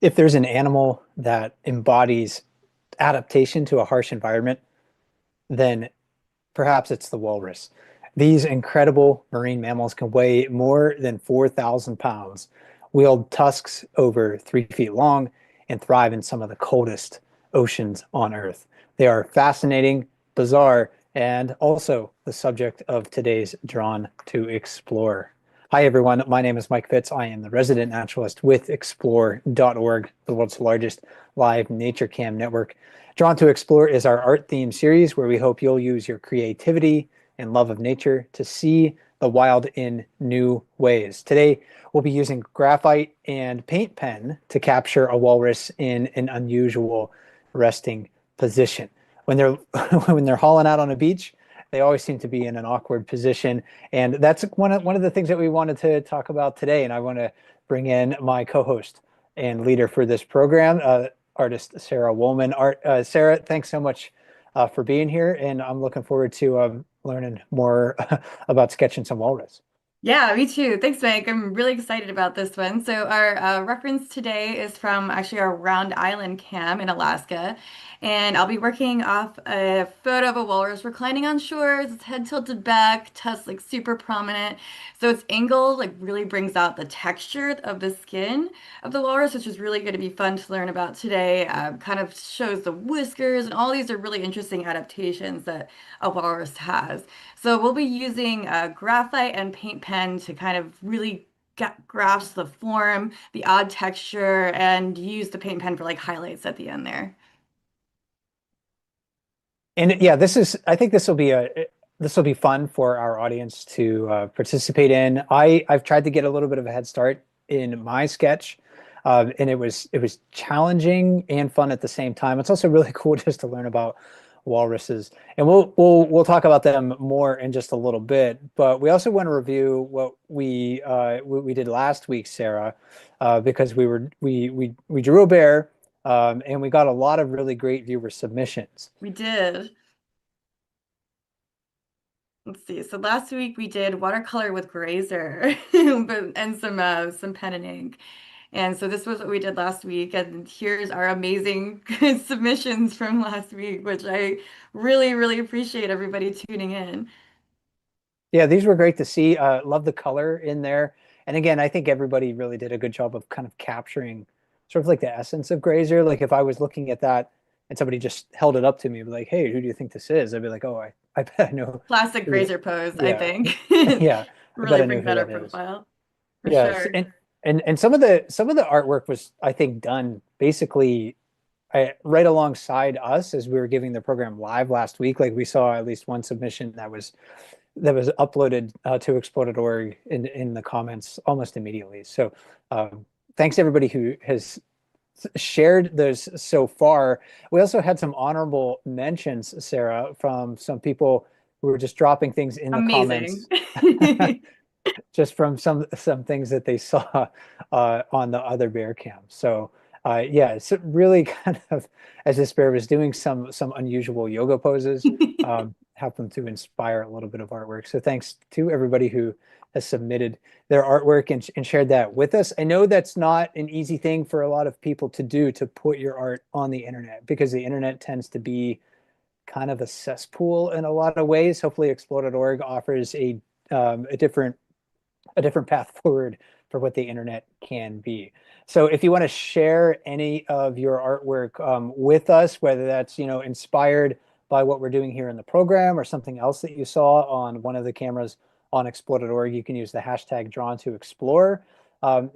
If there's an animal that embodies adaptation to a harsh environment, then perhaps it's the walrus. These incredible marine mammals can weigh more than 4,000 pounds, wield tusks over 3 feet long, and thrive in some of the coldest oceans on Earth. They are fascinating, bizarre, and also the subject of today's Drawn to Explore. Hi, everyone. My name is Mike Fitz. I am the resident naturalist with explore.org, the world's largest live nature cam network. Drawn to Explore is our art theme series where we hope you'll use your creativity and love of nature to see the wild in new ways. Today, we'll be using graphite and paint pen to capture a walrus in an unusual resting position. When they're when they're hauling out on a beach, they always seem to be in an awkward position, and that's one of the things that we wanted to talk about today. And I want to bring in my co-host and leader for this program, artist Sarah Woolman. Sarah, thanks so much for being here, and I'm looking forward to learning more about sketching some walrus. Yeah, me too. Thanks, Mike. I'm really excited about this one. So our reference today is from actually our Round Island Cam in Alaska. And I'll be working off a photo of a walrus reclining on shores, its head tilted back, tusks like super prominent. So its angle like really brings out the texture of the skin of the walrus, which is really going to be fun to learn about today. Kind of shows the whiskers, and all these are really interesting adaptations that a walrus has. So we'll be using graphite and paint pen to kind of really grasp the form, the odd texture, and use the paint pen for like highlights at the end there. And yeah, I think this will be fun for our audience to participate in. I've tried to get a little bit of a head start in my sketch, and it was challenging and fun at the same time. It's also really cool just to learn about walruses, and we'll talk about them more in just a little bit. But we also want to review what we did last week, Sarah, because we drew a bear, and we got a lot of really great viewer submissions. We did. Let's see. So last week we did watercolor with grazer, and some pen and ink. And so this was what we did last week. And here's our amazing submissions from last week, which I really, really appreciate everybody tuning in. Yeah, these were great to see. Love the color in there. And again, I think everybody really did a good job of kind of capturing sort of like the essence of Grazer. Like if I was looking at that and somebody just held it up to me, be like, "Hey, who do you think this is?" I'd be like, "Oh, I bet I know Classic who." grazer pose, I Yeah, think. yeah, I bet Really I know bring who better that is. profile for Yes, sure. and some of the artwork was, I think, done basically right alongside us as we were giving the program live last week. Like we saw at least one submission that was uploaded to explode.org in the comments almost immediately. So thanks to everybody who has shared those so far. We also had some honorable mentions, Sarah, from some people who were just dropping things in the Amazing. comments, just from some things that they saw on the other bear cam. So yeah, it's really kind of, as this bear was doing some unusual yoga poses, help them to inspire a little bit of artwork. So thanks to everybody who has submitted their artwork and shared that with us. I know that's not an easy thing for a lot of people to do, to put your art on the internet, because the internet tends to be kind of a cesspool in a lot of ways. Hopefully explode.org offers a different path forward for what the internet can be. So if you want to share any of your artwork with us, whether that's, inspired by what we're doing here in the program or something else that you saw on one of the cameras on explode.org, you can use the hashtag drawn to explore,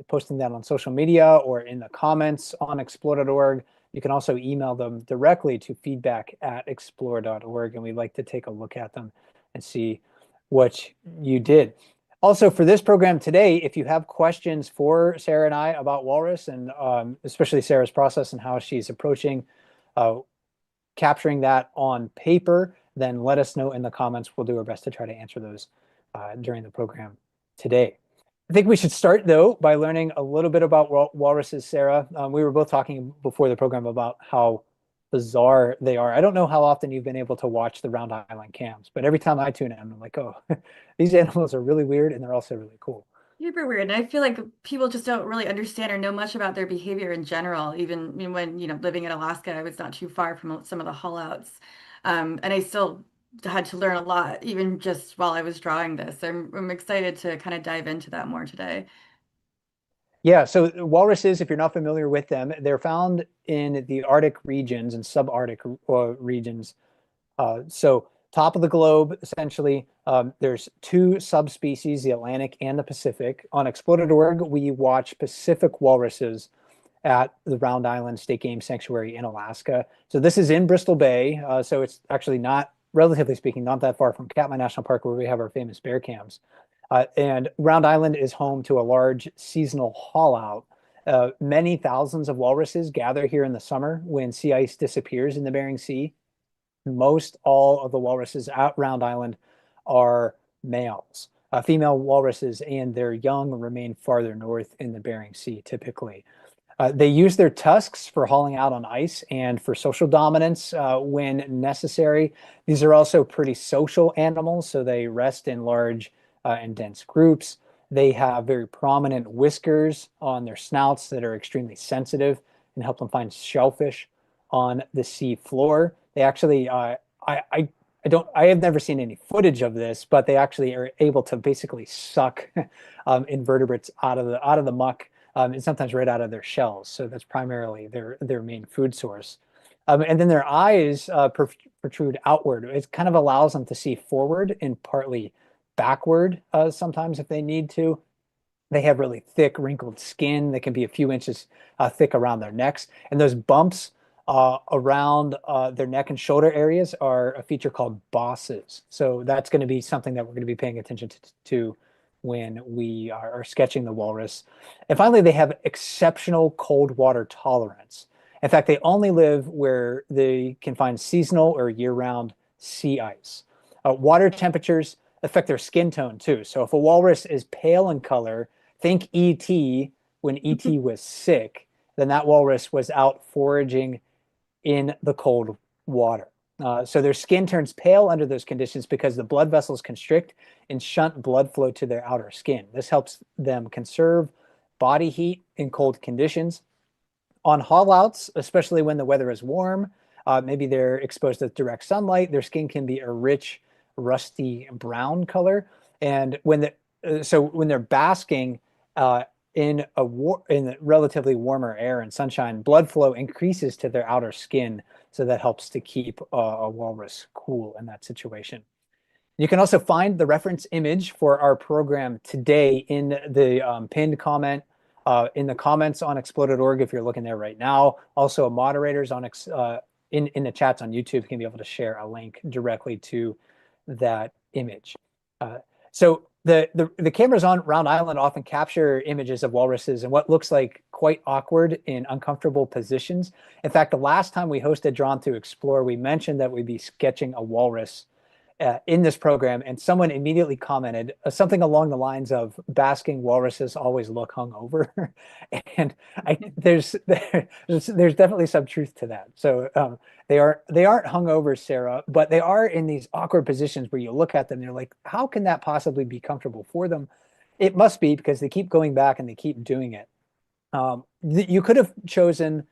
posting that on social media or in the comments on explode.org. You can also email them directly to feedback@explore.org, and we'd like to take a look at them and see what you did. Also, for this program today, if you have questions for Sarah and I about walrus, and especially Sarah's process and how she's approaching uh, capturing that on paper, then let us know in the comments. We'll do our best to try to answer those during the program today. I think we should start, though, by learning a little bit about walruses, Sarah. We were both talking before the program about how bizarre they are. I don't know how often you've been able to watch the Round Island cams, but every time I tune in, I'm like, oh, these animals are really weird and they're also really cool. Super weird. And I feel like people just don't really understand or know much about their behavior in general. Even when, living in Alaska, I was not too far from some of the haulouts. And I still had to learn a lot, even just while I was drawing this. I'm excited to kind of dive into that more today. Yeah, so walruses, if you're not familiar with them, they're found in the Arctic regions and subarctic regions. So top of the globe, essentially, there's two subspecies, the Atlantic and the Pacific. On Exploded.org, we watch Pacific walruses at the Round Island State Game Sanctuary in Alaska. So this is in Bristol Bay. So it's actually not, relatively speaking, not that far from Katmai National Park where we have our famous bear cams. And Round Island is home to a large seasonal haul out. Many thousands of walruses gather here in the summer when sea ice disappears in the Bering Sea. Most all of the walruses at Round Island are males. Female walruses and their young remain farther north in the Bering Sea typically. They use their tusks for hauling out on ice and for social dominance when necessary. These are also pretty social animals, so they rest in large and dense groups. They have very prominent whiskers on their snouts that are extremely sensitive and help them find shellfish on the sea floor. They actually, I don't, I have never seen any footage of this, but they actually are able to basically suck invertebrates out of the muck and sometimes right out of their shells. So that's primarily their main food source. And then their eyes protrude outward. It kind of allows them to see forward and partly backward sometimes if they need to. They have really thick, wrinkled skin that can be a few inches thick around their necks. And those bumps around their neck and shoulder areas are a feature called bosses. So that's going to be something that we're going to be paying attention to when we are sketching the walrus. And finally, they have exceptional cold water tolerance. In fact, they only live where they can find seasonal or year-round sea ice. Water temperatures affect their skin tone too. So if a walrus is pale in color, think E.T. when E.T. was sick, then that walrus was out foraging in the cold water. So their skin turns pale under those conditions because the blood vessels constrict and shunt blood flow to their outer skin. This helps them conserve body heat in cold conditions. On haulouts, especially when the weather is warm, maybe they're exposed to direct sunlight, their skin can be a rich, rusty brown color. And when they're basking in relatively warmer air and sunshine, blood flow increases to their outer skin, so that helps to keep a walrus cool in that situation. You can also find the reference image for our program today in the pinned comment in the comments on Exploded.org if you're looking there right now. Also, moderators in the chats on YouTube can be able to share a link directly to that image. So the cameras on Round Island often capture images of walruses in what looks like quite awkward and uncomfortable positions. In fact, the last time we hosted Drawn to Explore, we mentioned that we'd be sketching a walrus in this program, and someone immediately commented something along the lines of "basking walruses always look hungover," and there's definitely some truth to that. So they aren't hungover, Sarah, but they are in these awkward positions where you look at them, and you're like, how can that possibly be comfortable for them? It must be because they keep going back and they keep doing it. You could have chosen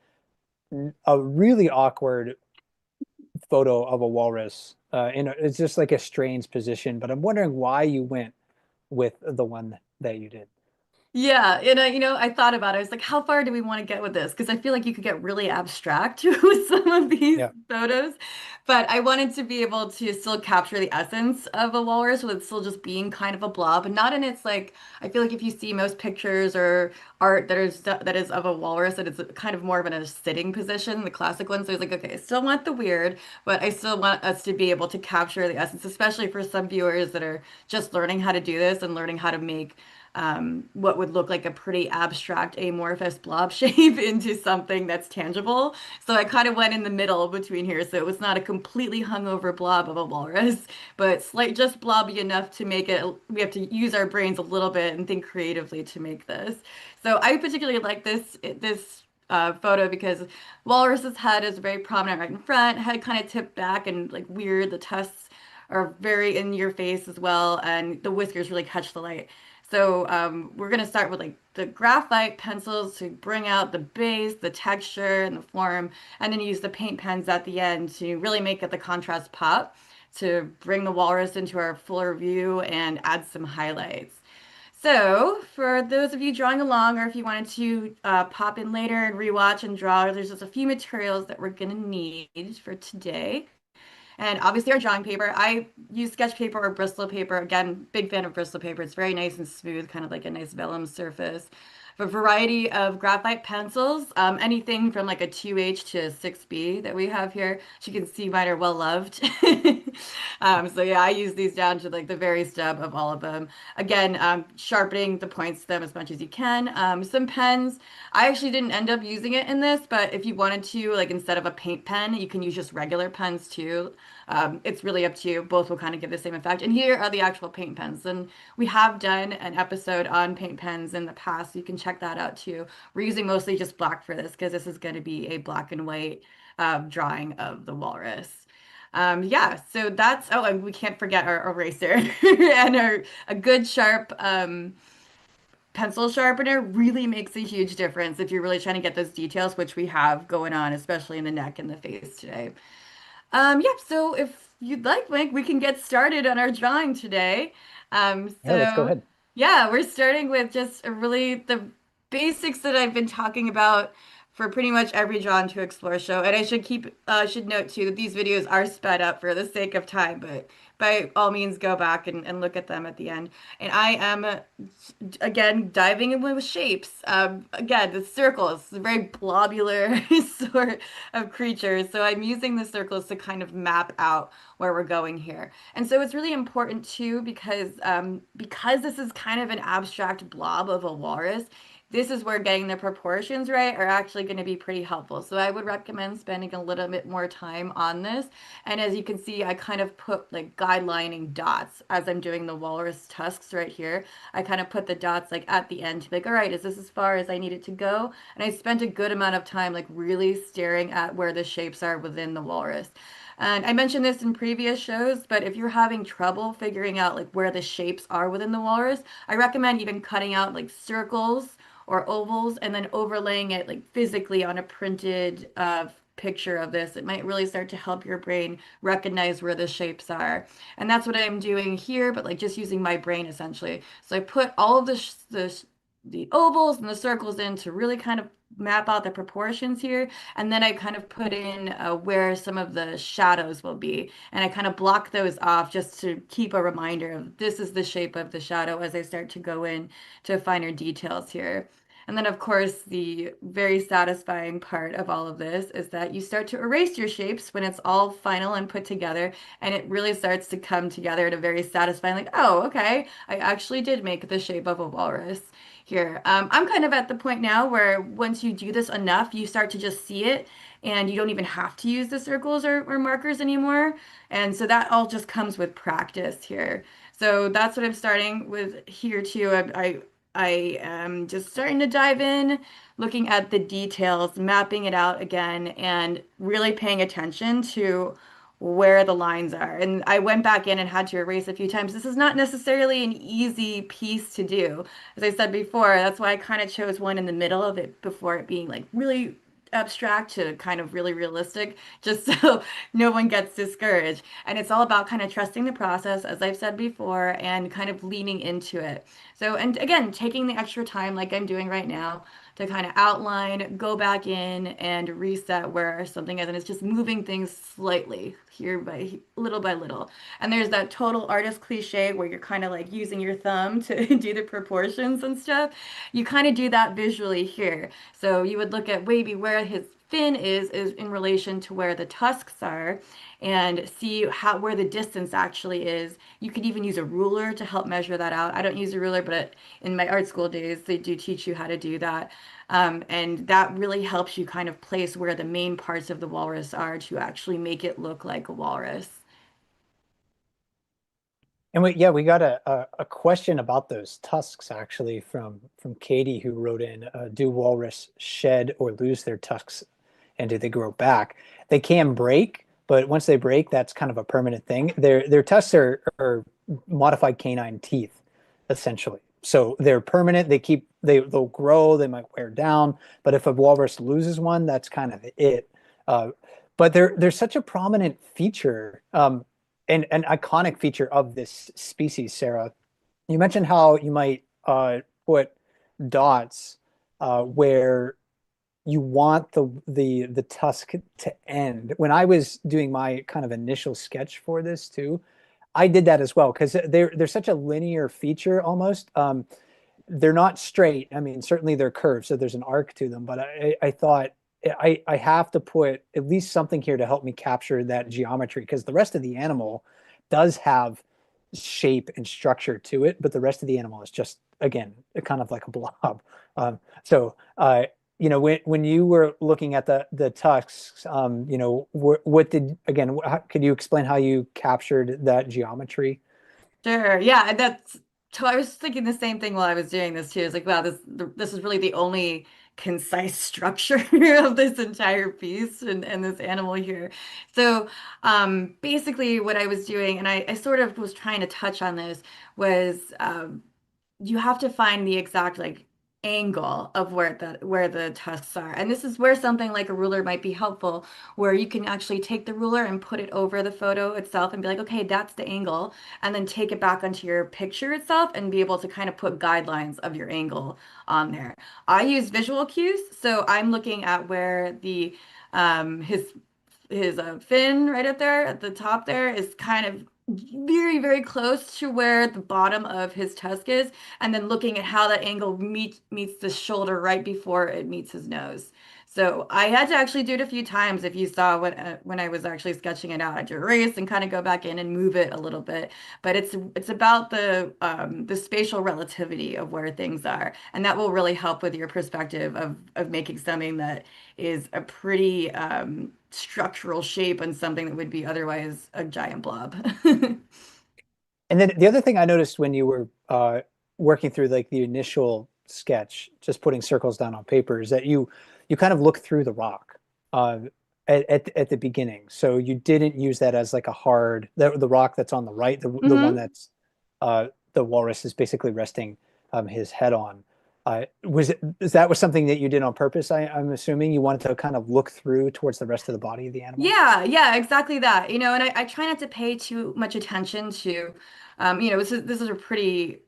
a really awkward photo of a walrus. It's just like a strange position, but I'm wondering why you went with the one that you did. Yeah, and I thought about it. I was like, how far do we want to get with this? Because I feel like you could get really abstract with some of these Yeah. photos. But I wanted to be able to still capture the essence of a walrus with it still just being kind of a blob, and not in its like, I feel like if you see most pictures or art that is of a walrus, that it's kind of more of in a sitting position, the classic ones. So I was like, okay, I still want the weird, but I still want us to be able to capture the essence, especially for some viewers that are just learning how to do this and learning how to make what would look like a pretty abstract amorphous blob shape into something that's tangible. So I kind of went in the middle between here. So it was not a completely hungover blob of a walrus, but just blobby enough to make it, we have to use our brains a little bit and think creatively to make this. So I particularly like this photo because walrus's head is very prominent right in front, head kind of tipped back and like weird. The tusks are very in your face as well, and the whiskers really catch the light. So we're going to start with like the graphite pencils to bring out the base, the texture, and the form, and then use the paint pens at the end to really make it the contrast pop to bring the walrus into our fuller view and add some highlights. So, for those of you drawing along, or if you wanted to pop in later and rewatch and draw, there's just a few materials that we're going to need for today. And obviously our drawing paper. I use sketch paper or Bristol paper. Again, big fan of Bristol paper. It's very nice and smooth, kind of like a nice vellum surface. A variety of graphite pencils, anything from like a 2H to a 6B that we have here. As you can see, mine are well loved. So yeah, I use these down to like the very stub of all of them. Again, sharpening the points of them as much as you can. Some pens. I actually didn't end up using it in this, but if you wanted to, like instead of a paint pen, you can use just regular pens too. It's really up to you. Both will kind of give the same effect. And here are the actual paint pens. And we have done an episode on paint pens in the past, so you can check that out too. We're using mostly just black for this because this is going to be a black and white drawing of the walrus. Yeah, so that's, oh, and we can't forget our eraser and a good sharp pencil sharpener really makes a huge difference if you're really trying to get those details, which we have going on, especially in the neck and the face today. Yeah, so if you'd like, Mike, we can get started on our drawing today. Yeah, let's go ahead. Yeah, we're starting with just a really the basics that I've been talking about for pretty much every Drawn to Explore show. And I should note too that these videos are sped up for the sake of time, but by all means go back and look at them at the end. And I am again diving in with shapes. Again, the circles, the very globular sort of creatures. So I'm using the circles to kind of map out where we're going here. And so it's really important too because this is kind of an abstract blob of a walrus. This is where getting the proportions right are actually going to be pretty helpful. So I would recommend spending a little bit more time on this. And as you can see, I kind of put like guidelining dots as I'm doing the walrus tusks right here. I kind of put the dots like at the end to be like, all right, is this as far as I need it to go? And I spent a good amount of time like really staring at where the shapes are within the walrus. And I mentioned this in previous shows, but if you're having trouble figuring out like where the shapes are within the walrus, I recommend even cutting out like circles or ovals and then overlaying it like physically on a printed picture of this. It might really start to help your brain recognize where the shapes are. And that's what I'm doing here, but like just using my brain essentially. So I put all of the ovals and the circles in to really kind of map out the proportions here. And then I kind of put in where some of the shadows will be. And I kind of block those off just to keep a reminder of this is the shape of the shadow as I start to go in to finer details here. And then, of course, the very satisfying part of all of this is that you start to erase your shapes when it's all final and put together, and it really starts to come together in a very satisfying, like, oh, okay, I actually did make the shape of a walrus here. I'm kind of at the point now where once you do this enough, you start to just see it, and you don't even have to use the circles or markers anymore. And so that all just comes with practice here. So that's what I'm starting with here too. I am just starting to dive in, looking at the details, mapping it out again, and really paying attention to where the lines are. And I went back in and had to erase a few times. This is not necessarily an easy piece to do. As I said before, that's why I kind of chose one in the middle of it before it being like really abstract to kind of really realistic, just so no one gets discouraged. And it's all about kind of trusting the process, as I've said before, and kind of leaning into it. So, and again, taking the extra time like I'm doing right now to kind of outline, go back in and reset where something is. And it's just moving things slightly here by little. And there's that total artist cliche where you're kind of like using your thumb to do the proportions and stuff. You kind of do that visually here. So you would look at maybe where his fin is in relation to where the tusks are and see how where the distance actually is. You could even use a ruler to help measure that out. I don't use a ruler, but in my art school days, they do teach you how to do that. And that really helps you kind of place where the main parts of the walrus are to actually make it look like a walrus. And we got a question about those tusks actually from Katie, who wrote in, do walrus shed or lose their tusks, and do they grow back? They can break, but once they break, that's kind of a permanent thing. Their tusks are modified canine teeth, essentially. So they're permanent. They'll grow. They might wear down. But if a walrus loses one, that's kind of it. Uh, but they're such a prominent feature, and an iconic feature of this species, Sarah. You mentioned how you might put dots where you want the tusk to end. When I was doing my kind of initial sketch for this too, I did that as well because they're such a linear feature almost. They're not straight. I mean, certainly they're curved, so there's an arc to them. But I thought I have to put at least something here to help me capture that geometry because the rest of the animal does have shape and structure to it, but the rest of the animal is just again kind of like a blob. So when you were looking at the tusks, what did again? Could you explain how you captured that geometry? Sure. Yeah, and that's so I was thinking the same thing while I was doing this too. It's like, wow, this is really the only concise structure of this entire piece and this animal here. So basically what I was doing, and I sort of was trying to touch on this, was you have to find the exact like angle of where the tusks are. And this is where something like a ruler might be helpful, where you can actually take the ruler and put it over the photo itself and be like, okay, that's the angle, and then take it back onto your picture itself and be able to kind of put guidelines of your angle on there. I use visual cues, so I'm looking at where the his fin right up there at the top there is kind of very, very close to where the bottom of his tusk is, and then looking at how that angle meets the shoulder right before it meets his nose. So I had to actually do it a few times. If you saw when I was actually sketching it out, I had to erase and kind of go back in and move it a little bit. But it's about the spatial relativity of where things are, and that will really help with your perspective of making something that is a pretty structural shape on something that would be otherwise a giant blob. And then the other thing I noticed when you were working through like the initial sketch, just putting circles down on paper, is that you kind of look through the rock uh, at the beginning. So you didn't use that as like a hard the rock that's on the right, the one Hmm. that's the walrus is basically resting his head on. Is that was something that you did on purpose? I'm assuming you wanted to kind of look through towards the rest of the body of the animal. Yeah, yeah, exactly that. And I try not to pay too much attention to, this is a pretty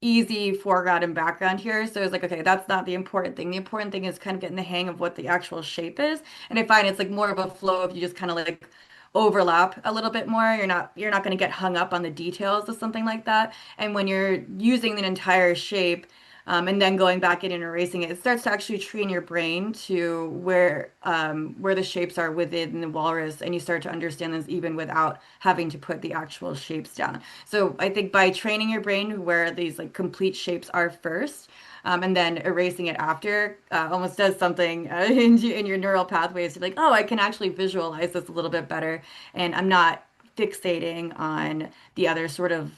easy foreground and background here. So it's like, okay, that's not the important thing. The important thing is kind of getting the hang of what the actual shape is. And I find it's like more of a flow if you just kind of like overlap a little bit more. You're not going to get hung up on the details of something like that. And when you're using the entire shape, and then going back in and erasing it, it starts to actually train your brain to where the shapes are within the walrus, and you start to understand this even without having to put the actual shapes down. So I think by training your brain to where these like complete shapes are first, and then erasing it after, almost does something in your neural pathways to be like, oh, I can actually visualize this a little bit better, and I'm not fixating on the other sort of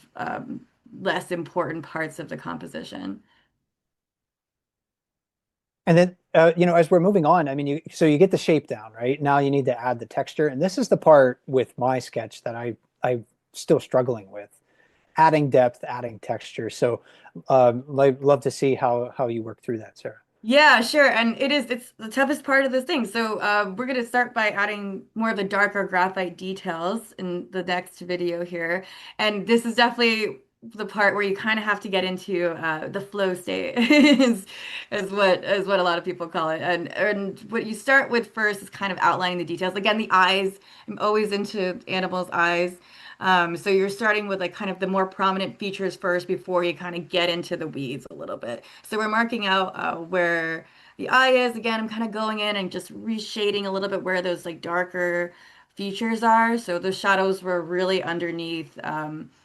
less important parts of the composition. And then, as we're moving on, I mean, you get the shape down, right? Now you need to add the texture, and this is the part with my sketch that I'm still struggling with, adding depth, adding texture. So, I'd love to see how you work through that, Sarah. Yeah, sure. And it's the toughest part of this thing. So we're going to start by adding more of the darker graphite details in the next video here. And this is definitely the part where you kind of have to get into the flow state is what a lot of people call it. And what you start with first is kind of outlining the details. Again, the eyes. I'm always into animals' eyes. So you're starting with like kind of the more prominent features first before you kind of get into the weeds a little bit. So we're marking out where the eye is. Again, I'm kind of going in and just reshading a little bit where those like darker features are. So the shadows were really underneath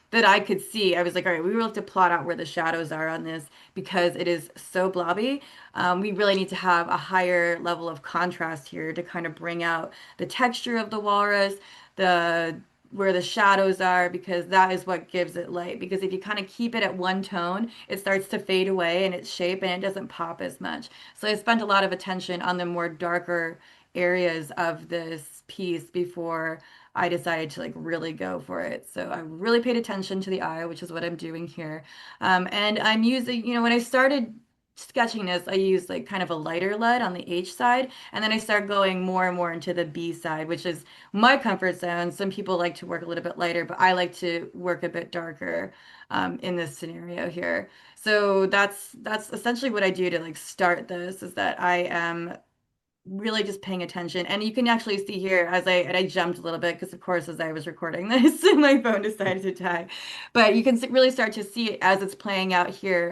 that I could see. I was like, all right, we really have to plot out where the shadows are on this because it is so blobby. We really need to have a higher level of contrast here to kind of bring out the texture of the walrus, the where the shadows are, because that is what gives it light. Because if you kind of keep it at one tone, it starts to fade away in its shape and it doesn't pop as much. So I spent a lot of attention on the more darker areas of this piece before I decided to like really go for it. So I really paid attention to the eye, which is what I'm doing here. And I'm using, when I started sketching this, I used like kind of a lighter lead on the H side, and then I start going more and more into the B side, which is my comfort zone. Some people like to work a little bit lighter, but I like to work a bit darker in this scenario here. So that's essentially what I do to like start this, is that I am really just paying attention. And you can actually see here as I jumped a little bit because of course as I was recording this my phone decided to die. But you can really start to see it as it's playing out here.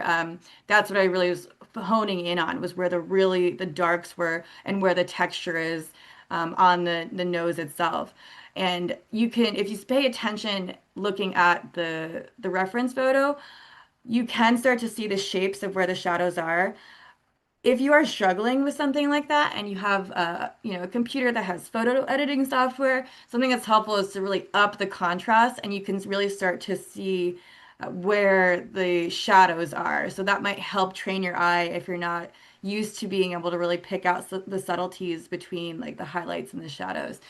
That's what I really was honing in on, was where the darks were and where the texture is on the nose itself. And you can, if you pay attention looking at the reference photo, you can start to see the shapes of where the shadows are. If you are struggling with something like that and you have a computer that has photo editing software, something that's helpful is to really up the contrast, and you can really start to see where the shadows are. So that might help train your eye if you're not used to being able to really pick out the subtleties between like the highlights and the shadows.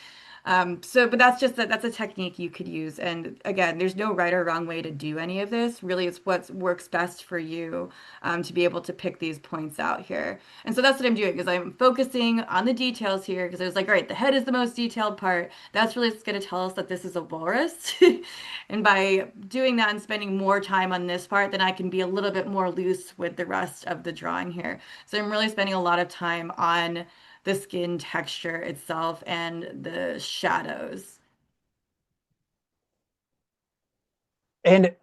But that's a technique you could use. And again, there's no right or wrong way to do any of this. Really, it's what works best for you to be able to pick these points out here. And so that's what I'm doing, is I'm focusing on the details here, because I was like, all right, the head is the most detailed part. That's really going to tell us that this is a walrus. And by doing that and spending more time on this part, then I can be a little bit more loose with the rest of the drawing here. So I'm really spending a lot of time on the skin texture itself and the shadows. And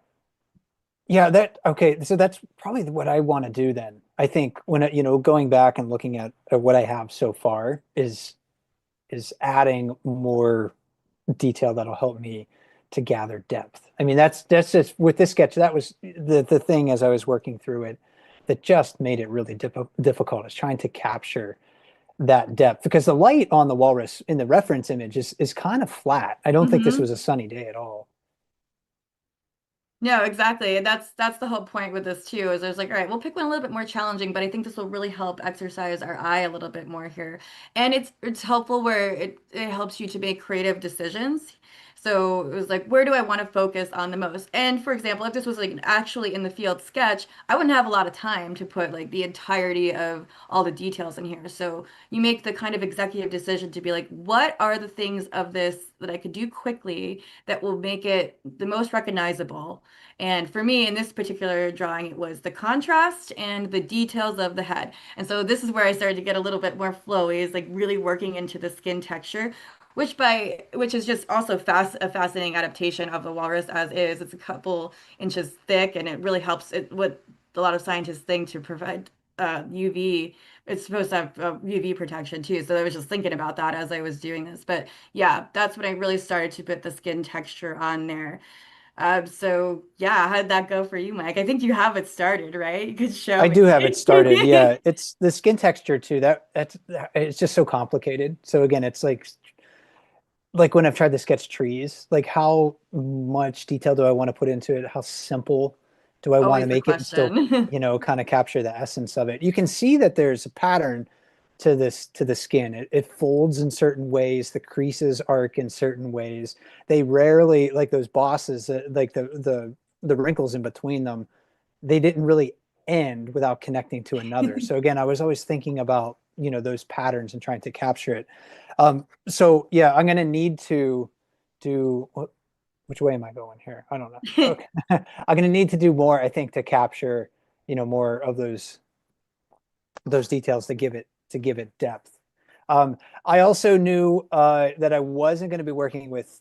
yeah, that okay. So that's probably what I want to do then. I think when going back and looking at what I have so far is adding more detail that'll help me to gather depth. I mean, that's just with this sketch. That was the thing as I was working through it that just made it really difficult, is trying to capture that depth, because the light on the walrus in the reference image is kind of flat. I don't think this Hmm. was a sunny day at all. No, exactly. And that's the whole point with this too, is I was like, all right, we'll pick one a little bit more challenging, but I think this will really help exercise our eye a little bit more here. And it's helpful where it helps you to make creative decisions. So it was like, where do I want to focus on the most? And for example, if this was like an actually in the field sketch, I wouldn't have a lot of time to put like the entirety of all the details in here. So you make the kind of executive decision to be like, what are the things of this that I could do quickly that will make it the most recognizable? And for me, in this particular drawing, it was the contrast and the details of the head. And so this is where I started to get a little bit more flowy, is like really working into the skin texture, which is just also a fascinating adaptation of the walrus as is. It's a couple inches thick, and it really helps it what a lot of scientists think to provide UV. It's supposed to have UV protection too. So I was just thinking about that as I was doing this. But yeah, that's when I really started to put the skin texture on there. So yeah, how did that go for you, Mike? I think you have it started, right? You could show I do have it started. me. Yeah, it's the skin texture too. That's it's just so complicated. So again, it's like when I've tried to sketch trees, like how much detail do I want to put into it? How simple do I want to Always the make it and still, question. kind of capture the essence of it? You can see that there's a pattern to the skin. It folds in certain ways, the creases arc in certain ways. They rarely, like those bosses, like the wrinkles in between them, they didn't really end without connecting to another. So again, I was always thinking about, those patterns and trying to capture it. So yeah, I'm gonna need to do which way am I going here? I don't know. Okay. I'm gonna need to do more, I think, to capture, more of those details to give it depth. I also knew that I wasn't going to be working with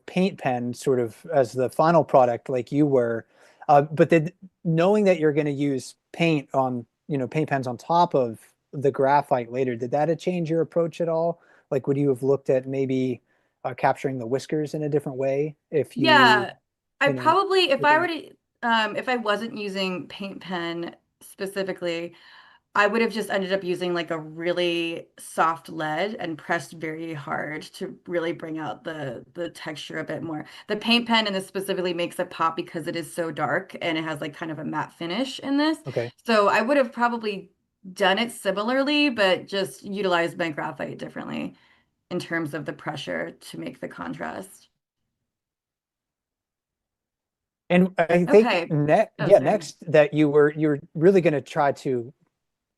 paint pen sort of as the final product like you were, but then knowing that you're going to use paint pens on top of the graphite later, did that change your approach at all? Like, would you have looked at maybe capturing the whiskers in a different way if you, Yeah, I you know, probably, were doing? if I wasn't using paint pen specifically, I would have just ended up using like a really soft lead and pressed very hard to really bring out the texture a bit more. The paint pen and this specifically makes it pop because it is so dark and it has like kind of a matte finish in this. Okay. So I would have probably done it similarly, but just utilized my graphite differently. in terms of the pressure to make the contrast. And I think Okay. next, Oh, yeah, sorry. next that you're really going to try to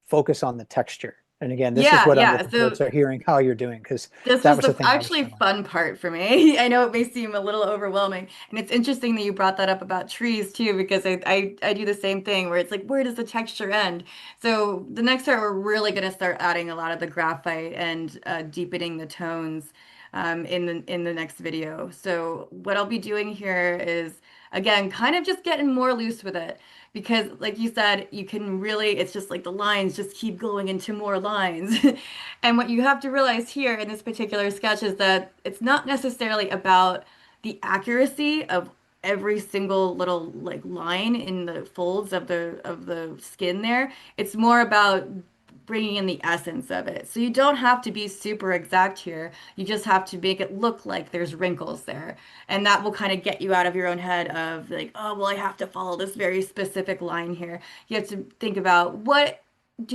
focus on the texture. And again, this is Yeah, what I'm yeah. looking forward So to hearing how you're doing, because this that was was the the thing I was actually struggling with. fun part for me. I know it may seem a little overwhelming, and it's interesting that you brought that up about trees too, because I do the same thing where it's like, where does the texture end? So the next part, we're really going to start adding a lot of the graphite and deepening the tones in the next video. So what I'll be doing here is again, kind of just getting more loose with it. Because, like you said, you can really, it's just like the lines just keep going into more lines. And what you have to realize here in this particular sketch is that it's not necessarily about the accuracy of every single little like line in the folds of the skin there. It's more about bringing in the essence of it. So you don't have to be super exact here. You just have to make it look like there's wrinkles there. And that will kind of get you out of your own head of like, oh, well, I have to follow this very specific line here. You have to think about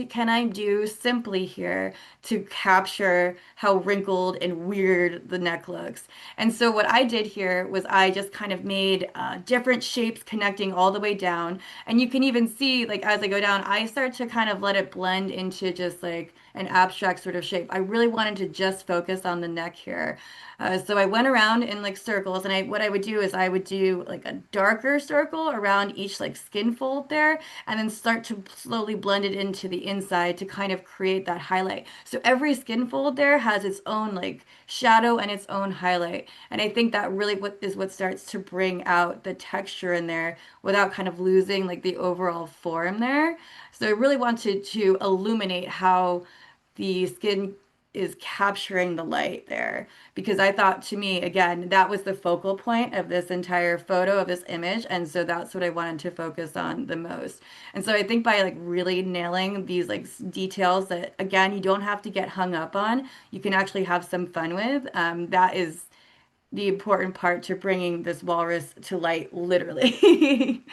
can I do simply here to capture how wrinkled and weird the neck looks. And so what I did here was I just kind of made different shapes connecting all the way down. And you can even see, like, as I go down, I start to kind of let it blend into just like an abstract sort of shape. I really wanted to just focus on the neck here. So I went around in like circles, and what I would do is I would do like a darker circle around each like skin fold there, and then start to slowly blend it into the inside to kind of create that highlight. So every skin fold there has its own like shadow and its own highlight. And I think that really what starts to bring out the texture in there without kind of losing like the overall form there. So I really wanted to illuminate how the skin is capturing the light there, because I thought, to me again, that was the focal point of this entire photo, of this image, and so that's what I wanted to focus on the most. And so I think by like really nailing these like details that again you don't have to get hung up on, you can actually have some fun with, that is the important part to bringing this walrus to light, literally.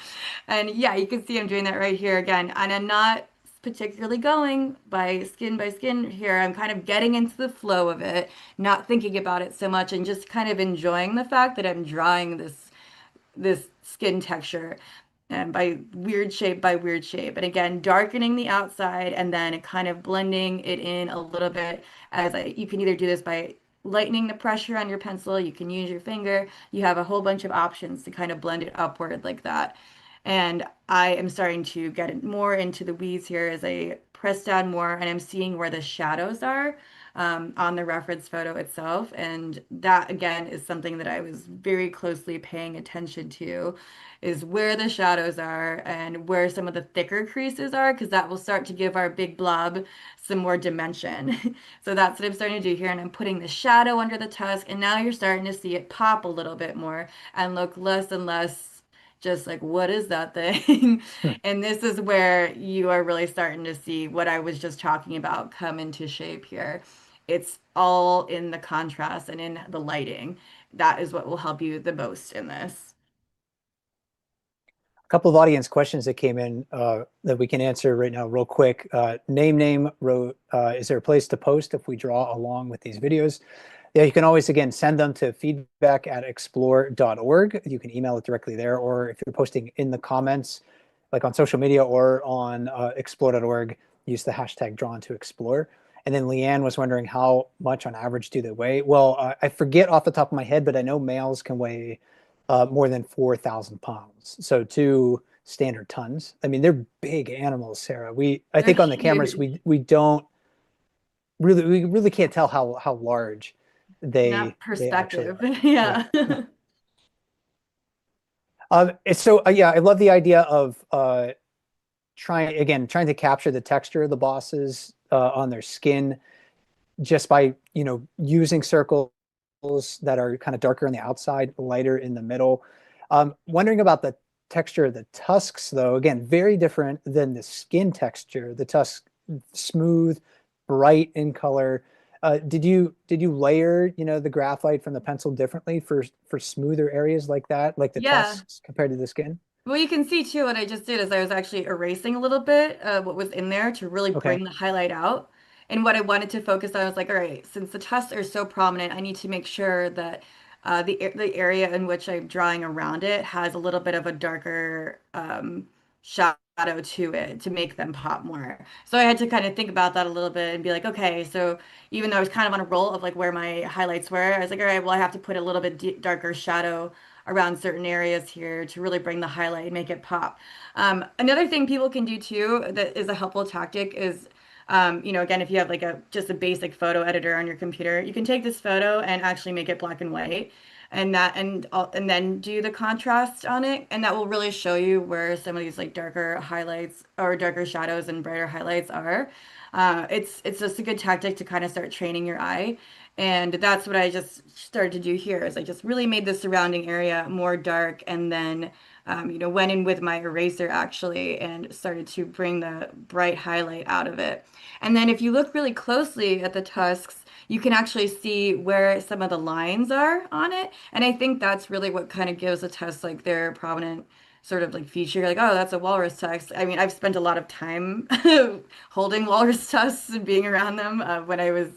And yeah, you can see I'm doing that right here again. And I'm not particularly going by skin here. I'm kind of getting into the flow of it, not thinking about it so much, and just kind of enjoying the fact that I'm drawing this skin texture, and by weird shape. And again, darkening the outside and then kind of blending it in a little bit. You can either do this by lightening the pressure on your pencil, you can use your finger. You have a whole bunch of options to kind of blend it upward like that. And I am starting to get more into the weeds here as I press down more, and I'm seeing where the shadows are on the reference photo itself. And that again is something that I was very closely paying attention to, is where the shadows are and where some of the thicker creases are, because that will start to give our big blob some more dimension. So that's what I'm starting to do here. And I'm putting the shadow under the tusk, and now you're starting to see it pop a little bit more and look less and less just like, what is that thing? Hmm. And this is where you are really starting to see what I was just talking about come into shape here. It's all in the contrast and in the lighting. That is what will help you the most in this. A couple of audience questions that came in that we can answer right now, real quick. Name wrote, "Is there a place to post if we draw along with these videos?" Yeah, you can always, again, send them to feedback@explore.org. You can email it directly there, or if you're posting in the comments, like on social media or on explore.org, use the hashtag drawn to explore. And then Leanne was wondering how much on average do they weigh? Well, I forget off the top of my head, but I know males can weigh more than 4,000 pounds. So 2 standard tons. I mean, they're big animals, Sarah. I They're think on the cameras, huge. we don't we really can't tell how large Not they actually perspective. are. Yeah. Yeah. So yeah, I love the idea of trying to capture the texture of the bosses on their skin just by using circles that are kind of darker on the outside, lighter in the middle. Wondering about the texture of the tusks, though. Again, very different than the skin texture. The tusk smooth, bright in color. Did you layer the graphite from the pencil differently for smoother areas like that, like the Yeah. tusks compared to the skin? Well, you can see too what I just did is I was actually erasing a little bit what was in there to really Okay. bring the highlight out. And what I wanted to focus on was like, all right, since the tusks are so prominent, I need to make sure that the area in which I'm drawing around it has a little bit of a darker shadow to it to make them pop more. So I had to kind of think about that a little bit and be like, okay, so even though I was kind of on a roll of like where my highlights were, I was like, all right, well, I have to put a little bit darker shadow around certain areas here to really bring the highlight and make it pop. Another thing people can do too that is a helpful tactic is again, if you have like a just a basic photo editor on your computer, you can take this photo and actually make it black and white, and then do the contrast on it, and that will really show you where some of these like darker highlights or darker shadows and brighter highlights are. It's just a good tactic to kind of start training your eye. And that's what I just started to do here is I just really made the surrounding area more dark and then went in with my eraser actually and started to bring the bright highlight out of it. And then if you look really closely at the tusks, you can actually see where some of the lines are on it. And I think that's really what kind of gives a tusk like their prominent sort of like feature. Like, oh, that's a walrus tusk. I mean, I've spent a lot of time holding walrus tusks and being around them when I was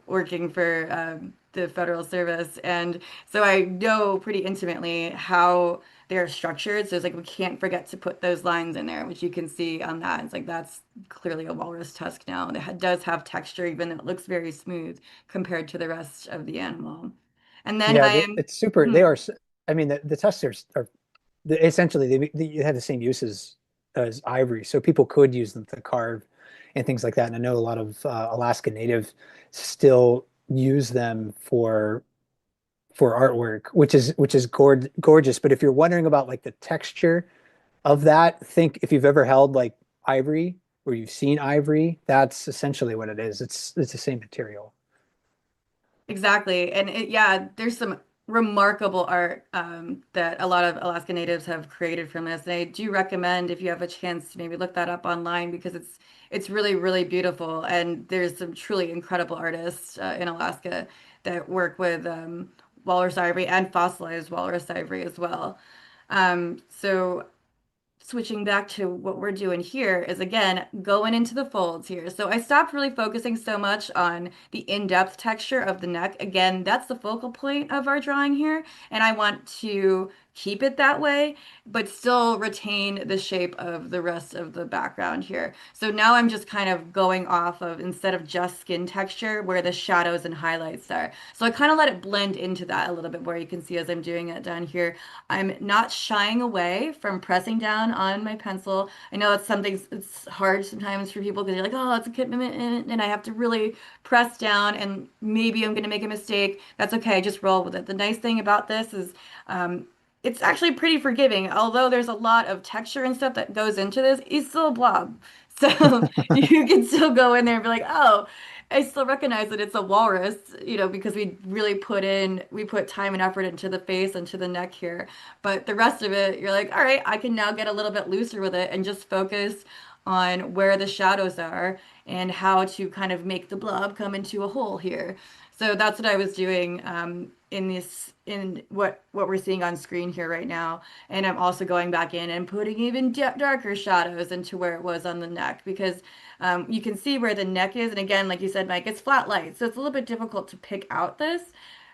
working for the federal service. And so I know pretty intimately how they're structured. So it's like we can't forget to put those lines in there, which you can see on that. It's like that's clearly a walrus tusk now. It does have texture, even though it looks very smooth compared to the rest of the animal. And then Yeah, I am, it's super. They mhm, are. I mean, the tusks are essentially they have the same uses as ivory, so people could use them to carve and things like that. And I know a lot of Alaska Native still use them for artwork, which is gorgeous. But if you're wondering about like the texture of that, think if you've ever held like ivory or you've seen ivory, that's essentially what it is. It's the same material. exactly. Yeah, there's some remarkable art that a lot of Alaska Natives have created from this. And I do recommend if you have a chance to maybe look that up online because it's really, really beautiful. And there's some truly incredible artists in Alaska that work with walrus ivory and fossilized walrus ivory as well. So switching back to what we're doing here is again going into the folds here. So I stopped really focusing so much on the in-depth texture of the neck. Again, that's the focal point of our drawing here, and I want to keep it that way, but still retain the shape of the rest of the background here. So now I'm just kind of going off of instead of just skin texture where the shadows and highlights are. So I kind of let it blend into that a little bit where you can see as I'm doing it down here. I'm not shying away from pressing down on my pencil. I know it's something it's hard sometimes for people because you're like, oh, it's a commitment, and I have to really press down, and maybe I'm going to make a mistake. That's okay. Just roll with it. The nice thing about this is um, it's actually pretty forgiving. Although there's a lot of texture and stuff that goes into this, it's still a blob. So you can still go in there and be like, oh, I still recognize that it's a walrus, because we put time and effort into the face and to the neck here. But the rest of it, you're like, all right, I can now get a little bit looser with it and just focus on where the shadows are and how to kind of make the blob come into a hole here. So that's what I was doing in what we're seeing on screen here right now. And I'm also going back in and putting even darker shadows into where it was on the neck because you can see where the neck is. And again, like you said, Mike, it's flat light. So it's a little bit difficult to pick out this.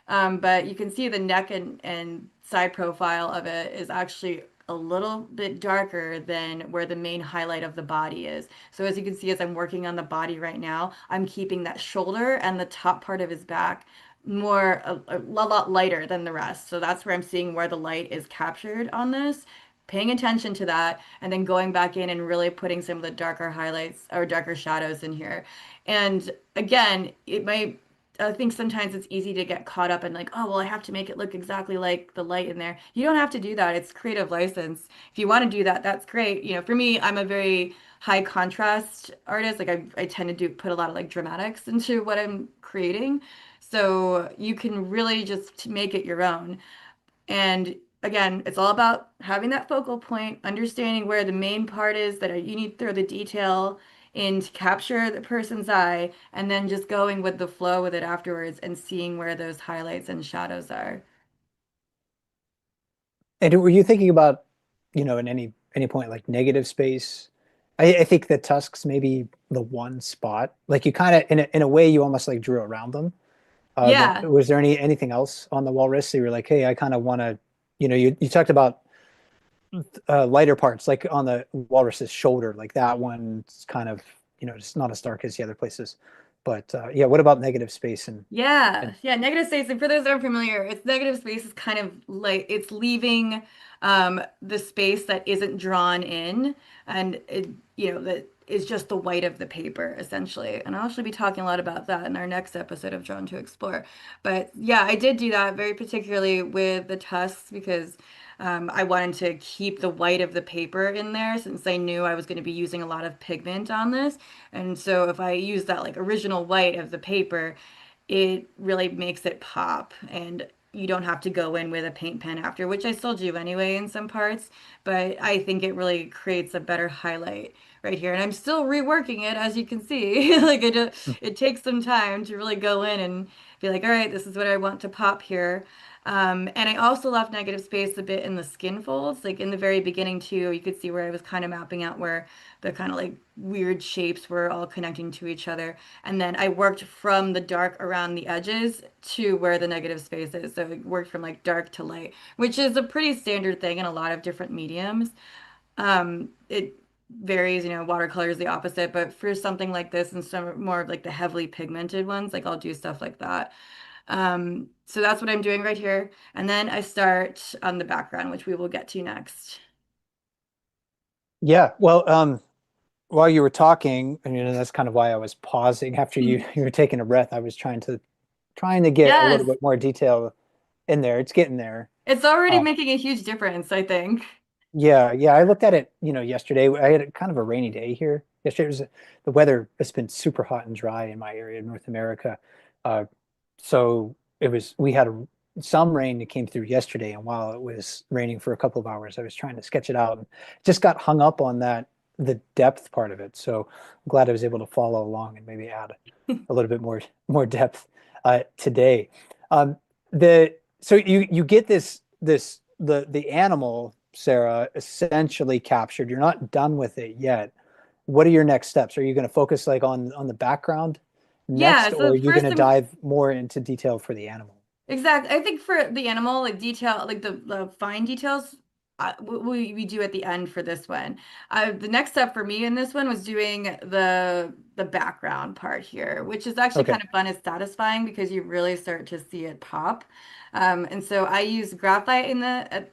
But you can see the neck and side profile of it is actually a little bit darker than where the main highlight of the body is. So as you can see, as I'm working on the body right now, I'm keeping that shoulder and the top part of his back a lot lighter than the rest. So that's where I'm seeing where the light is captured on this, paying attention to that, and then going back in and really putting some of the darker highlights or darker shadows in here. And again, I think sometimes it's easy to get caught up in like, oh, well, I have to make it look exactly like the light in there. You don't have to do that. It's creative license. If you want to do that, that's great. For me, I'm a very high contrast artist. Like I tend to put a lot of like dramatics into what I'm creating. So you can really just make it your own. And again, it's all about having that focal point, understanding where the main part is that you need to throw the detail in to capture the person's eye, and then just going with the flow with it afterwards and seeing where those highlights and shadows are. And were you thinking about, in any point like negative space I think the tusks maybe the one spot. Like you kind of in a way you almost like drew around them. But Yeah. was there anything else on the walrus that you were like, hey, I kind of want to, you talked about lighter parts like on the walrus's shoulder, like that one's kind of, just not as dark as the other places. But yeah, what about negative space Yeah, and yeah, negative space. And for those that are familiar, it's negative space is kind of like it's leaving the space that isn't drawn in and that is just the white of the paper essentially. And I'll actually be talking a lot about that in our next episode of Drawn to Explore. But yeah, I did do that very particularly with the tusks because I wanted to keep the white of the paper in there since I knew I was going to be using a lot of pigment on this. And so if I use that like original white of the paper, it really makes it pop and you don't have to go in with a paint pen after, which I still do anyway in some parts, but I think it really creates a better highlight right here. And I'm still reworking it, as you can see. Like it takes some time to really go in and be like, all right, this is what I want to pop here. And I also left negative space a bit in the skin folds. Like in the very beginning too, you could see where I was kind of mapping out where the kind of like weird shapes were all connecting to each other. And then I worked from the dark around the edges to where the negative space is. So it worked from like dark to light, which is a pretty standard thing in a lot of different mediums. It varies, watercolor is the opposite, but for something like this and some more of like the heavily pigmented ones, like I'll do stuff like that. So that's what I'm doing right here. And then I start on the background, which we will get to next. yeah, well, while you were talking, and that's kind of why I was pausing after you were taking a breath. I was trying to get a little Yes, bit more detail in there. It's getting there. it's already Um, making a huge difference, I think. yeah, yeah. I looked at it, yesterday. I had a kind of a rainy day here. Yesterday the weather has been super hot and dry in my area of North America. Uh, so we had some rain that came through yesterday, and while it was raining for a couple of hours, I was trying to sketch it out and just got hung up on the depth part of it. So I'm glad I was able to follow along and maybe add a little bit more depth today. Um, the so you get the animal, Sarah, essentially captured. You're not done with it yet. What are your next steps? Are you going to focus like on the background Yeah, next, or so are you going first to dive more into detail for the animal? exactly. I think for the animal, like detail, like the fine details, we do at the end for this one. The next step for me in this one was doing the background part here, which is actually Okay. kind of fun and satisfying because you really start to see it pop. And so I use graphite in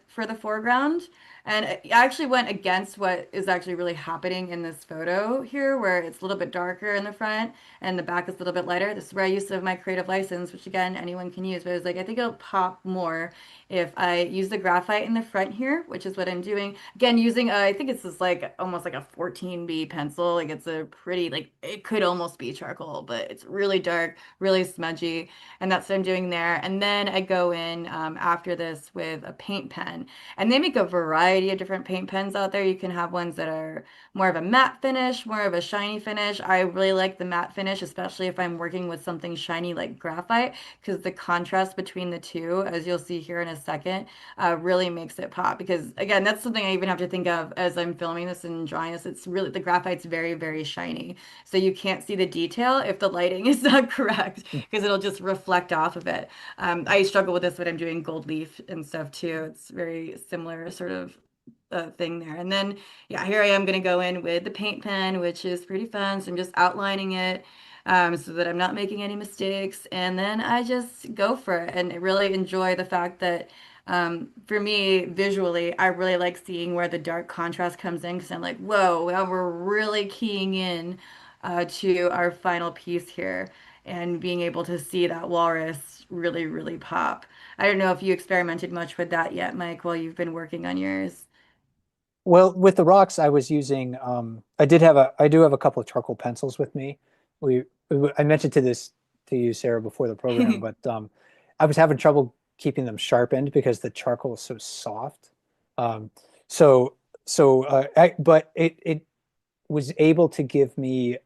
for the foreground. And I actually went against what is actually really happening in this photo here, where it's a little bit darker in the front and the back is a little bit lighter. This is where I used to have my creative license, which again, anyone can use, but I was like, I think it'll pop more if I use the graphite in the front here, which is what I'm doing. Again, using, I think it's just like almost like a 14B pencil. Like it's a pretty, like it could almost be charcoal, but it's really dark, really smudgy. And that's what I'm doing there. And then I go in after this with a paint pen. And they make a variety of different paint pens out there. You can have ones that are more of a matte finish, more of a shiny finish. I really like the matte finish, especially if I'm working with something shiny like graphite, because the contrast between the two, as you'll see here in a second, really makes it pop. Because again, that's something I even have to think of as I'm filming this and drawing this. It's really, the graphite's very, very shiny. So you can't see the detail if the lighting is not correct, because it'll just reflect off of it. I struggle with this when I'm doing gold leaf and stuff too. It's very similar sort of thing there. And then, yeah, here I am going to go in with the paint pen, which is pretty fun. So I'm just outlining it so that I'm not making any mistakes. And then I just go for it and really enjoy the fact that for me, visually, I really like seeing where the dark contrast comes in because I'm like, whoa, well, we're really keying in to our final piece here and being able to see that walrus really, really pop. I don't know if you experimented much with that yet, Mike, while you've been working on yours. Well, with the rocks, I was using I do have a couple of charcoal pencils with me. We I mentioned to you, Sarah, before the program, but I was having trouble keeping them sharpened because the charcoal is so soft. Um, so but it was able to give me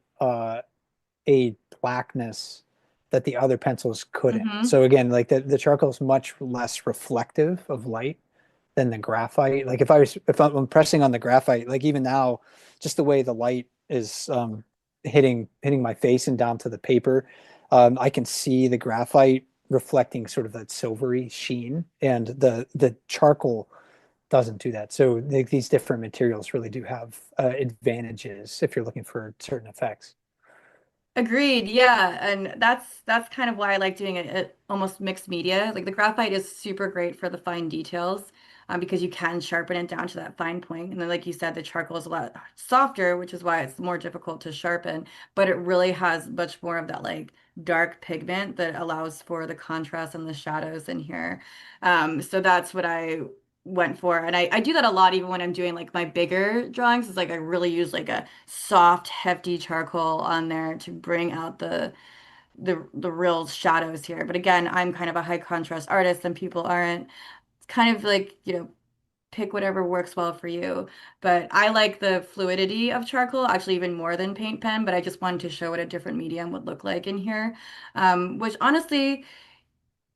a blackness that the other pencils couldn't. Hmm. So again, like the charcoal is much less reflective of light. than the graphite. Like if I'm pressing on the graphite, like even now, just the way the light is hitting my face and down to the paper, I can see the graphite reflecting sort of that silvery sheen, and the charcoal doesn't do that. So these different materials really do have advantages if you're looking for certain effects. Agreed. Yeah, and that's kind of why I like doing it almost mixed media. Like the graphite is super great for the fine details, because you can sharpen it down to that fine point. And then, like you said, the charcoal is a lot softer, which is why it's more difficult to sharpen. But it really has much more of that like dark pigment that allows for the contrast and the shadows in here. So that's what I went for. And I do that a lot even when I'm doing like my bigger drawings. It's like I really use like a soft, hefty charcoal on there to bring out the real shadows here. But again, I'm kind of a high contrast artist and people aren't. It's kind of like, pick whatever works well for you. But I like the fluidity of charcoal, actually even more than paint pen, but I just wanted to show what a different medium would look like in here. Which honestly,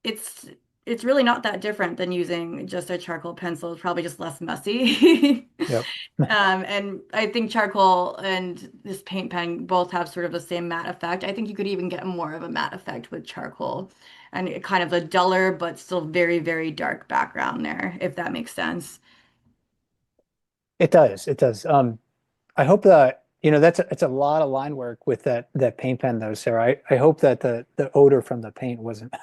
it's it's really not that different than using just a charcoal pencil. It's probably just less messy. Yep. And I think charcoal and this paint pen both have sort of the same matte effect. I think you could even get more of a matte effect with charcoal and kind of a duller but still very, very dark background there, if that makes sense. It does. It does. I hope that, that's it's a lot of line work with that paint pen though, Sarah. I hope that the odor from the paint wasn't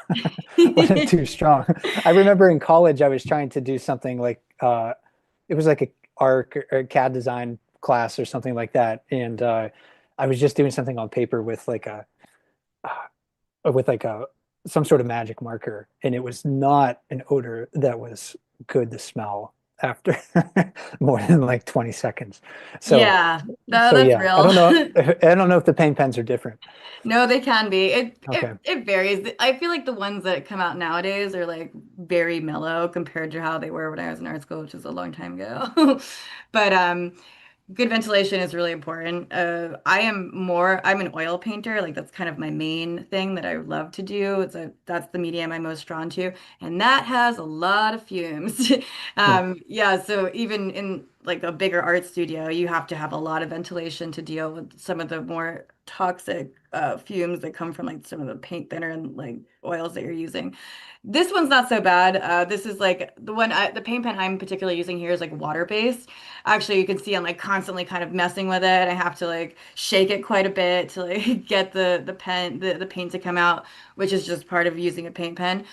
wasn't too strong. I remember in college I was trying to do something like it was like a ARC or a CAD design class or something like that, and I was just doing something on paper with like a some sort of magic marker, and it was not an odor that was good to smell after more than like 20 seconds. So Yeah, that's yeah, real. I don't know if the paint pens are different. No, they can be. It, Okay. it it varies. I feel like the ones that come out nowadays are like very mellow compared to how they were when I was in art school, which is a long time ago. But good ventilation is really important. I'm an oil painter. Like that's kind of my main thing that I love to do. That's the medium I'm most drawn to. And that has a lot of fumes. Hmm. Yeah, so even in like a bigger art studio, you have to have a lot of ventilation to deal with some of the more toxic fumes that come from like some of the paint thinner and like oils that you're using. This one's not so bad. This is like the paint pen I'm particularly using here is like water based. Actually, you can see I'm like constantly kind of messing with it. I have to like shake it quite a bit to like get the paint to come out, which is just part of using a paint pen.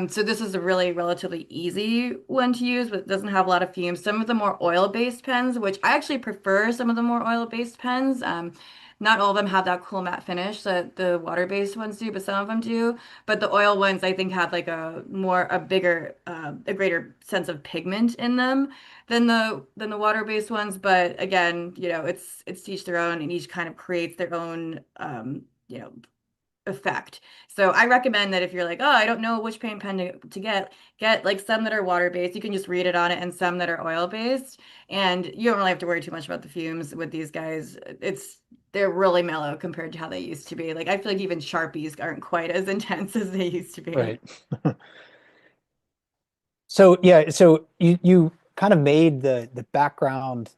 So this is a really relatively easy one to use, but it doesn't have a lot of fumes. Some of the more oil-based pens, which I actually prefer some of the more oil-based pens. Not all of them have that cool matte finish that the water-based ones do, but some of them do. But the oil ones, I think, have like a greater sense of pigment in them than the water-based ones. But again, it's to each their own, and each kind of creates their own effect. So I recommend that if you're like, oh, I don't know which paint pen to get like some that are water-based. You can just read it on it, and some that are oil-based, and you don't really have to worry too much about the fumes with these guys. They're really mellow compared to how they used to be. Like I feel like even Sharpies aren't quite as intense as they used to be. Right. So yeah, so you kind of made the background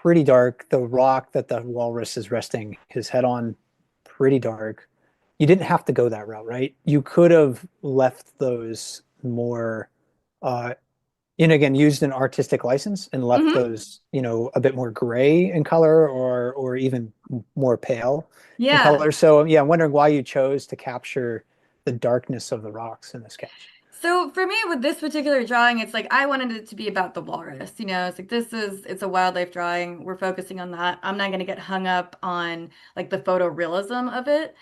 pretty dark, the rock that the walrus is resting his head on pretty dark. You didn't have to go that route, right? You could have left those more uh again used an artistic license and left Hmm. those, a bit more gray in color or even more pale in Yeah. color. So yeah, I'm wondering why you chose to capture the darkness of the rocks in this sketch. So for me with this particular drawing, it's like I wanted it to be about the walrus. It's like it's a wildlife drawing. We're focusing on that. I'm not going to get hung up on like the photorealism of it,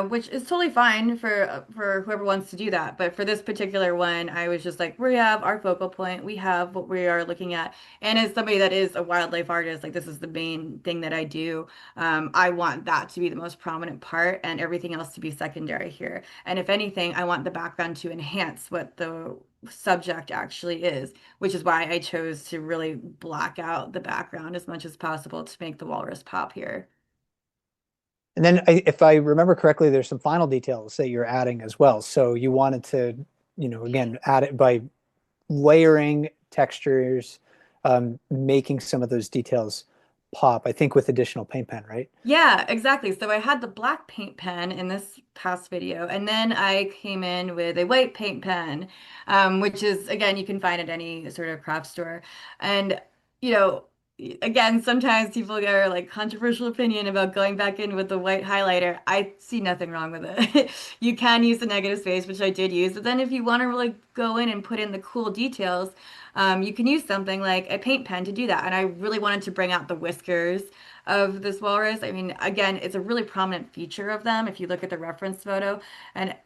which is totally fine for whoever wants to do that. But for this particular one, I was just like, we have our focal point. We have what we are looking at. And as somebody that is a wildlife artist, like this is the main thing that I do. I want that to be the most prominent part and everything else to be secondary here. And if anything, I want the background to enhance what the subject actually is, which is why I chose to really black out the background as much as possible to make the walrus pop here. And then, if I remember correctly, there's some final details that you're adding as well. So you wanted to, again, add it by layering textures, making some of those details pop, I think with additional paint pen, right? Yeah, exactly. So I had the black paint pen in this past video, and then I came in with a white paint pen, which is, again, you can find at any sort of craft store. And, you know, again, sometimes people get like controversial opinion about going back in with the white highlighter. I see nothing wrong with it. You can use the negative space, which I did use, but then if you want to really go in and put in the cool details, you can use something like a paint pen to do that. And I really wanted to bring out the whiskers of this walrus. I mean, again, it's a really prominent feature of them if you look at the reference photo. And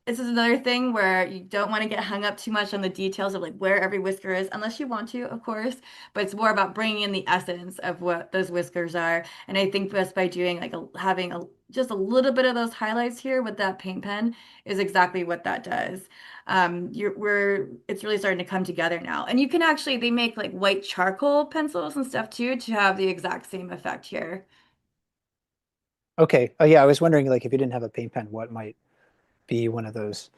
this is another thing where you don't want to get hung up too much on the details of like where every whisker is, unless you want to, of course. But it's more about bringing in the essence of what those whiskers are. And I think just by doing like having just a little bit of those highlights here with that paint pen is exactly what that does. It's really starting to come together now. And you can actually, they make like white charcoal pencils and stuff too to have the exact same effect here. Okay. Oh yeah, I was wondering like if you didn't have a paint pen, what might be one of those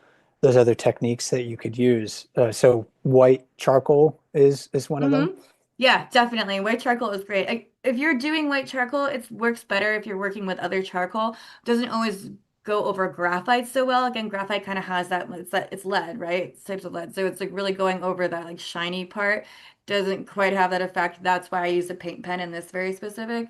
other techniques that you could use. So white charcoal is one of them. Yeah, definitely. White charcoal is great. If you're doing white charcoal, it works better if you're working with other charcoal. Doesn't always go over graphite so well. Again, graphite kind of has it's lead, right? It's types of lead. So it's like really going over that like shiny part. Doesn't quite have that effect. That's why I use a paint pen in this very specific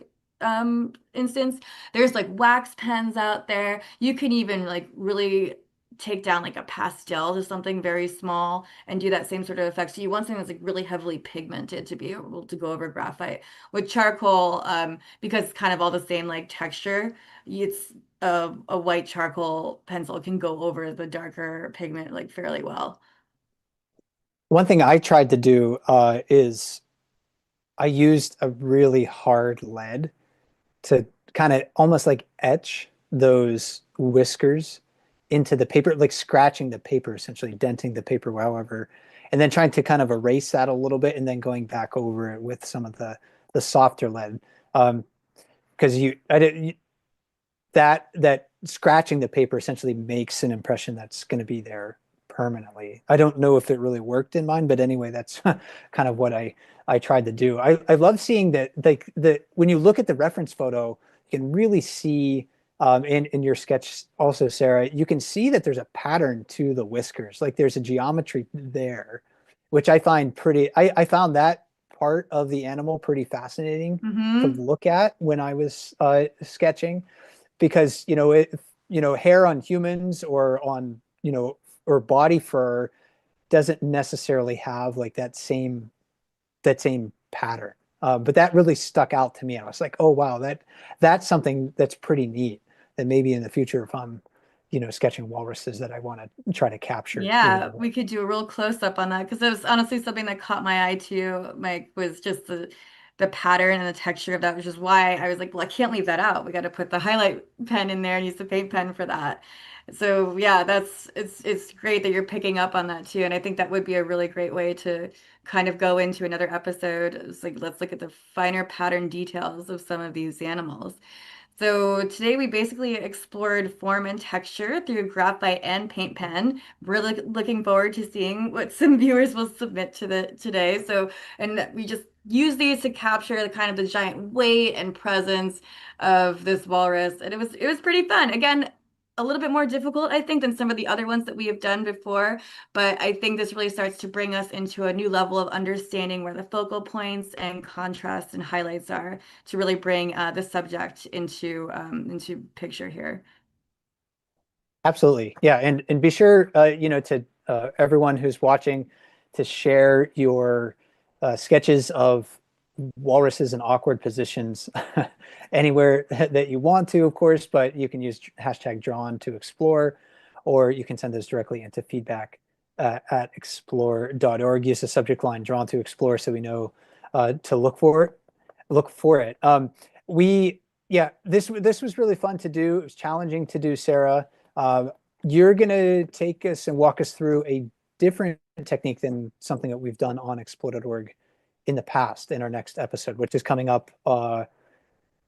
instance. There's like wax pens out there. You can even like really take down like a pastel to something very small and do that same sort of effect. So you want something that's like really heavily pigmented to be able to go over graphite. With charcoal, because it's kind of all the same like texture, it's a white charcoal pencil can go over the darker pigment like fairly well. One thing I tried to do is I used a really hard lead to kind of almost like etch those whiskers into the paper, like scratching the paper, essentially denting the paper, however, and then trying to kind of erase that a little bit, and then going back over it with some of the softer lead. Because I did that scratching the paper essentially makes an impression that's going to be there permanently. I don't know if it really worked in mine, but anyway, that's kind of what I tried to do. I love seeing that like the when you look at the reference photo, you can really see in your sketch also, Sarah, you can see that there's a pattern to the whiskers. Like there's a geometry there, which I find pretty. I found that part of the animal pretty fascinating to Mm-hmm. look at when I was sketching because hair on humans or on or body fur doesn't necessarily have like that same pattern. But that really stuck out to me. I was like, oh wow, that's something that's pretty neat. That maybe in the future, if I'm sketching walruses, that I want to try to capture even Yeah, more. we could do a real close up on that because it was honestly something that caught my eye too. Mike was just the pattern and the texture of that, which is why I was like, well, I can't leave that out. We got to put the highlight pen in there and use the paint pen for that. So yeah, it's great that you're picking up on that too. And I think that would be a really great way to kind of go into another episode. It's like let's look at the finer pattern details of some of these animals. So today we basically explored form and texture through graphite and paint pen. Really looking forward to seeing what some viewers will submit to the today. And we just use these to capture the kind of the giant weight and presence of this walrus. And it was pretty fun. Again, a little bit more difficult, I think, than some of the other ones that we have done before. But I think this really starts to bring us into a new level of understanding where the focal points and contrasts and highlights are to really bring the subject into picture here. Absolutely. Yeah. And be sure, to everyone who's watching to share your sketches of walruses in awkward positions anywhere that you want to, of course, but you can use hashtag drawn to explore, or you can send those directly into feedback at explore.org. Use the subject line drawn to explore so we know to look for it. We yeah, this was really fun to do. It was challenging to do, Sarah. Uh, you're gonna take us and walk us through a different technique than something that we've done on explore.org in the past in our next episode, which is coming up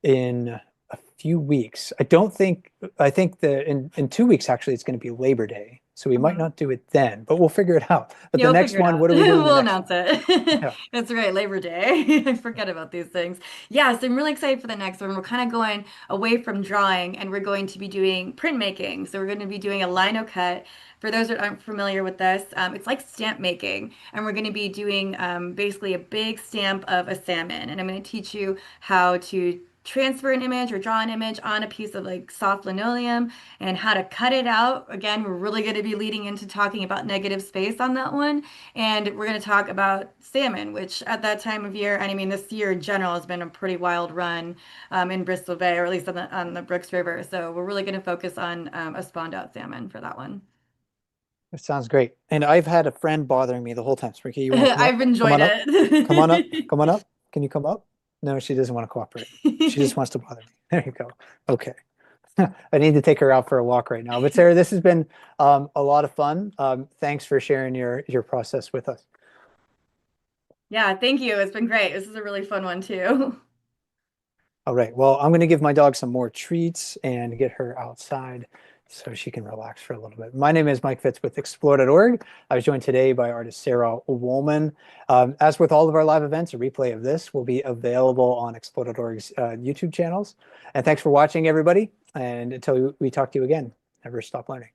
in a few weeks. I think that in 2 weeks, actually, it's going to be Labor Day. So we might Mhm. not do it then, but we'll figure it out. But the You'll next figure it one, out. what are we doing the We'll next announce one? it. Yeah, That's right, Labor Day. I forget about these things. Yeah, so I'm really excited for the next one. We're kind of going away from drawing and we're going to be doing printmaking. So we're going to be doing a lino cut. For those that aren't familiar with this, it's like stamp making. And we're going to be doing basically a big stamp of a salmon. And I'm going to teach you how to transfer an image or draw an image on a piece of like soft linoleum and how to cut it out. Again, we're really going to be leading into talking about negative space on that one. And we're going to talk about salmon, which at that time of year, and I mean, this year in general has been a pretty wild run in Bristol Bay, or at least on the Brooks River. So we're really going to focus on a spawned out salmon for that one. it sounds great. And I've had a friend bothering me the whole time. Sprinky, you want to come I've up? Come enjoyed on up. Come on up. it. Come on up. Can you come up? No, she doesn't want to cooperate. She just wants to bother me. There you go. Okay. I need to take her out for a walk right now. But Sarah, this has been a lot of fun. Thanks for sharing your process with us. Yeah, thank you. It's been great. This is a really fun one too. All right. Well, I'm going to give my dog some more treats and get her outside so she can relax for a little bit. My name is Mike Fitz with Explore.org. I was joined today by artist Sarah Woolman. As with all of our live events, a replay of this will be available on Explore.org's YouTube channels. And thanks for watching, everybody. And until we talk to you again, never stop learning.